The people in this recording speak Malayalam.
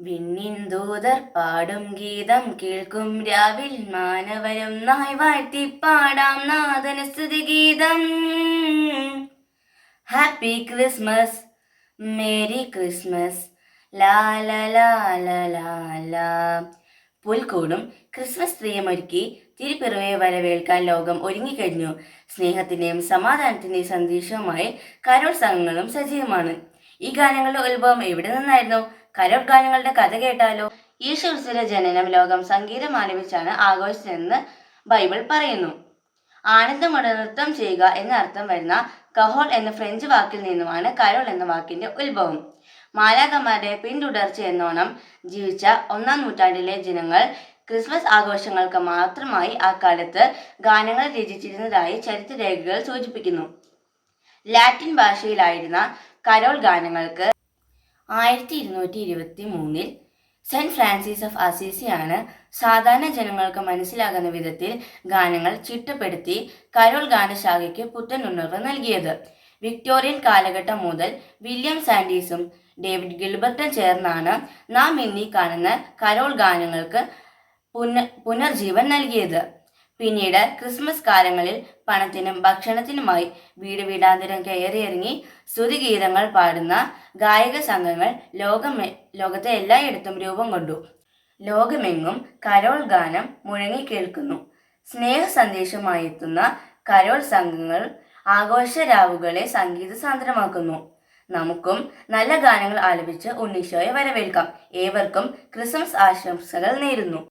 വിണ്ണിൻ ദൂതർ പാടും ഗീതം കേൾക്കും രാവിൽ മാനവരും നായ് വാഴ്ത്തി പാടാം നാദന സ്തുതി ഗീതം. ഹാപ്പി ക്രിസ്മസ്, മേരി ക്രിസ്മസ്, ലാ ലാ ലാ ലാ ലാ ലാ. പുൽക്കൂടും ക്രിസ്മസ് ട്രീയുമൊരുക്കി തിരുപ്പിറവയെ വരവേൽക്കാൻ ലോകം ഒരുങ്ങിക്കഴിഞ്ഞു. സ്നേഹത്തിന്റെയും സമാധാനത്തിന്റെയും സന്ദേശവുമായി കരോൾ സംഘങ്ങളും സജീവമാണ്. ഈ ഗാനങ്ങളുടെ ഉത്ഭവം എവിടെ നിന്നായിരുന്നു? കരോൾ ഗാനങ്ങളുടെ കഥ കേട്ടാലോ? യേശുക്രിസ്തുവിന്റെ ജനനം ലോകം സംഗീതം ആലപിച്ചാണ് ആഘോഷിച്ചതെന്ന് ബൈബിൾ പറയുന്നു. ആനന്ദമോടെ നൃത്തം ചെയ്യുക എന്ന അർത്ഥം വരുന്ന കഹോൾ എന്ന ഫ്രഞ്ച് വാക്കിൽ നിന്നുമാണ് കരോൾ എന്ന വാക്കിന്റെ ഉത്ഭവം. മാലാഖമാരുടെ പിന്തുടർച്ച എന്നോണം ജീവിച്ച 1-ാം നൂറ്റാണ്ടിലെ ജനങ്ങൾ ക്രിസ്മസ് ആഘോഷങ്ങൾക്ക് മാത്രമായി അക്കാലത്ത് ഗാനങ്ങൾ രചിച്ചിരുന്നതായി ചരിത്രരേഖകൾ സൂചിപ്പിക്കുന്നു. ലാറ്റിൻ ഭാഷയിലായിരുന്ന കരോൾ ഗാനങ്ങൾക്ക് 1223 സെന്റ് ഫ്രാൻസിസ് ഓഫ് അസീസിയാണ് സാധാരണ ജനങ്ങൾക്ക് മനസ്സിലാകുന്ന വിധത്തിൽ ഗാനങ്ങൾ ചിട്ടപ്പെടുത്തി കരോൾ ഗാനശാഖയ്ക്ക് പുത്തൻ ഉണർവ് നൽകിയത്. വിക്ടോറിയൻ കാലഘട്ടം മുതൽ വില്യം സാൻഡീസും ഡേവിഡ് ഗിൽബർട്ടും ചേർന്നാണ് നാം ഇന്നീ കാണുന്ന കരോൾ ഗാനങ്ങൾക്ക് പുനർജീവൻ നൽകിയത്. പിന്നീട് ക്രിസ്മസ് കാലങ്ങളിൽ പണത്തിനും ഭക്ഷണത്തിനുമായി വീട് വീടാന്തരം കയറിയിറങ്ങി സ്തുതിഗീതങ്ങൾ പാടുന്ന ഗായക സംഘങ്ങൾ ലോകത്തെ എല്ലായിടത്തും രൂപം കൊണ്ടു. ലോകമെങ്ങും കരോൾ ഗാനം മുഴങ്ങിക്കേൾക്കുന്നു. സ്നേഹ സന്ദേശമായി എത്തുന്ന കരോൾ സംഘങ്ങൾ ആഘോഷരാവുകളെ സംഗീത സാന്ദ്രമാക്കുന്നു. നമുക്കും നല്ല ഗാനങ്ങൾ ആലപിച്ച് ഉണ്ണീശോയെ വരവേൽക്കാം. ഏവർക്കും ക്രിസ്മസ് ആശംസകൾ നേരുന്നു.